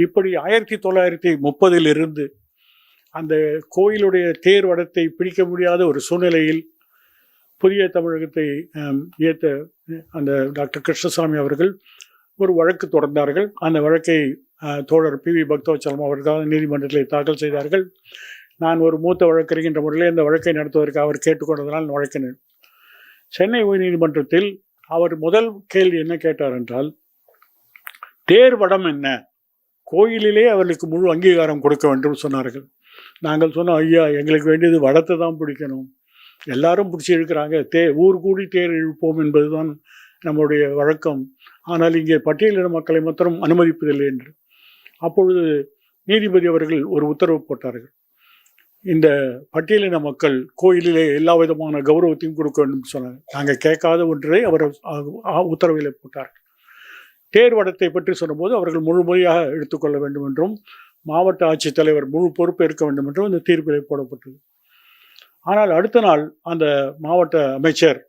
இப்படி 1930 இருந்து அந்த கோயிலுடைய தேர் வடத்தை பிடிக்க முடியாத ஒரு சூழ்நிலையில் புதிய தமிழகத்தை இயற்ற அந்த டாக்டர் கிருஷ்ணசாமி அவர்கள் ஒரு வழக்கு தொடர்ந்தார்கள். அந்த வழக்கை தோழர் PV பக்தவச்சலம் அவர்கள் நீதிமன்றத்தில் தாக்கல் செய்தார்கள். நான் ஒரு மூத்த வழக்கறிஞர் என்ற முறையில் இந்த வழக்கை நடத்துவதற்கு அவர் கேட்டுக்கொண்டதனால் வழக்கினர். சென்னை உயர்நீதிமன்றத்தில் அவர் முதல் கேள்வி என்ன கேட்டார் என்றால், தேர் வடம் என்ன, கோயிலிலே அவர்களுக்கு முழு அங்கீகாரம் கொடுக்க வேண்டும் சொன்னார்கள். நாங்கள் சொன்னோம், ஐயா எங்களுக்கு வேண்டியது வடத்தை தான் பிடிக்கணும், எல்லாரும் பிடிச்சி இழுக்கிறாங்க, ஊர் கூடி தேர் இழுப்போம் என்பதுதான் நம்முடைய வழக்கம், ஆனால் இங்கே பட்டியலின மக்களை மாத்திரம் அனுமதிப்பதில்லை என்று. அப்பொழுது நீதிபதி அவர்கள் ஒரு உத்தரவு போட்டார்கள். இந்த பட்டியலின மக்கள் கோயிலிலே எல்லா விதமான கௌரவத்தையும் கொடுக்க வேண்டும் சொன்னாங்க. நாங்கள் கேட்காத ஒன்றை அவர் உத்தரவில் போட்டார்கள். தேர் வடத்தை பற்றி சொன்னபோது அவர்கள் முழுமையாக எடுத்துக்கொள்ள வேண்டும் என்றும் மாவட்ட ஆட்சித்தலைவர் முழு பொறுப்பு ஏற்க வேண்டும் என்றும் இந்த தீர்ப்பிலே போடப்பட்டது. ஆனால் அடுத்த நாள் அந்த மாவட்ட அமைச்சர்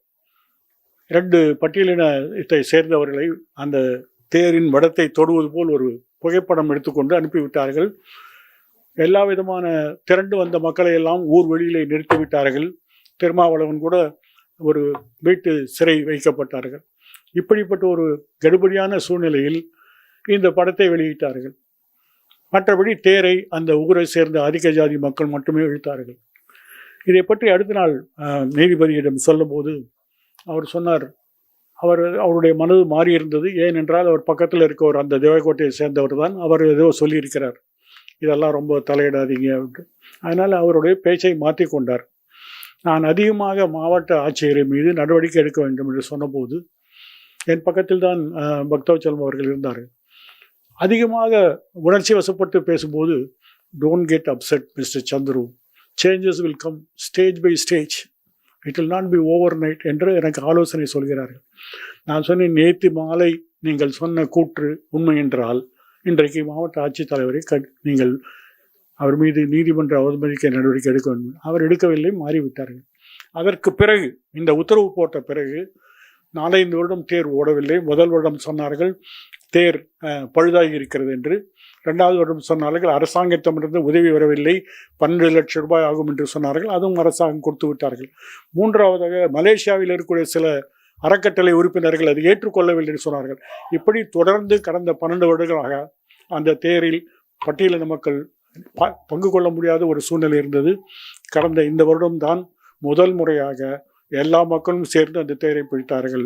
2 பட்டியலினத்தை சேர்ந்தவர்களை அந்த தேரின் வடத்தை தொடுவது போல் ஒரு புகைப்படம் எடுத்துக்கொண்டு அனுப்பிவிட்டார்கள். எல்லா விதமான திரண்டு வந்த மக்களை எல்லாம் ஊர் வெளியிலே நிறுத்திவிட்டார்கள். திருமாவளவன் கூட ஒரு வீட்டு சிறை வைக்கப்பட்டார்கள். இப்படிப்பட்ட ஒரு கடுபடியான சூழ்நிலையில் இந்த படத்தை வெளியிட்டார்கள். மற்றபடி தேரை அந்த ஊரை சேர்ந்த அதிக ஜாதி மக்கள் மட்டுமே இழுத்தார்கள். இதை பற்றி அடுத்த நாள் நீதிபதியிடம் சொல்லும்போது அவர் சொன்னார், அவருடைய மனது மாறியிருந்தது. ஏனென்றால் அவர் பக்கத்தில் இருக்கவர் அந்த தேவக்கோட்டையை சேர்ந்தவர் தான். அவர் ஏதோ சொல்லியிருக்கிறார், இதெல்லாம் ரொம்ப தலையிடாதீங்க அப்படின்ட்டு. அதனால் அவருடைய பேச்சை மாற்றி கொண்டார். நான் அதிகமாக மாவட்ட ஆட்சியரை மீது நடவடிக்கை எடுக்க வேண்டும் என்று சொன்னபோது என் பக்கத்தில் தான் பக்தவச்சலம் அவர்கள் இருந்தார்கள். அதிகமாக உணர்ச்சி வசப்பட்டு பேசும்போது, don't get upset mister Chandru, changes will come stage by stage, it will not be overnight என்று எனக்கு ஆலோசனை சொல்கிறார்கள். நான் சொன்னேன், நேற்று மாலை நீங்கள் சொன்ன கூற்று உண்மை என்றால் இன்றைக்கு மாவட்ட ஆட்சித்தலைவரை நீங்கள் அவர் மீது நீதிமன்ற அவமதிக்க நடவடிக்கை எடுக்க வேண்டும். அவர் எடுக்கவில்லை, மாறிவிட்டார்கள். அதற்கு பிறகு இந்த உத்தரவு போட்ட பிறகு 4-5 வருடம் தேர் ஓடவில்லை. முதல் வருடம் சொன்னார்கள் தேர் பழுதாகி இருக்கிறது என்று. 2வது வருடம் சொன்னார்கள் அரசாங்கத்திடமிருந்து உதவி வரவில்லை, 12 லட்சம் ரூபாய் ஆகும் என்று சொன்னார்கள். அதுவும் அரசாங்கம் கொடுத்து விட்டார்கள். 3வதாக மலேசியாவில் இருக்கக்கூடிய சில அறக்கட்டளை உறுப்பினர்கள் அதை ஏற்றுக்கொள்ளவில்லை என்று சொன்னார்கள். இப்படி தொடர்ந்து கடந்த 12 வருடங்களாக அந்த தேரில் பட்டியலின மக்கள் பங்கு கொள்ள முடியாத ஒரு சூழ்நிலை இருந்தது. கடந்த இந்த வருடம்தான் முதல் முறையாக எல்லா மக்களும் சேர்ந்து அந்த தேரை பிடித்தார்கள்.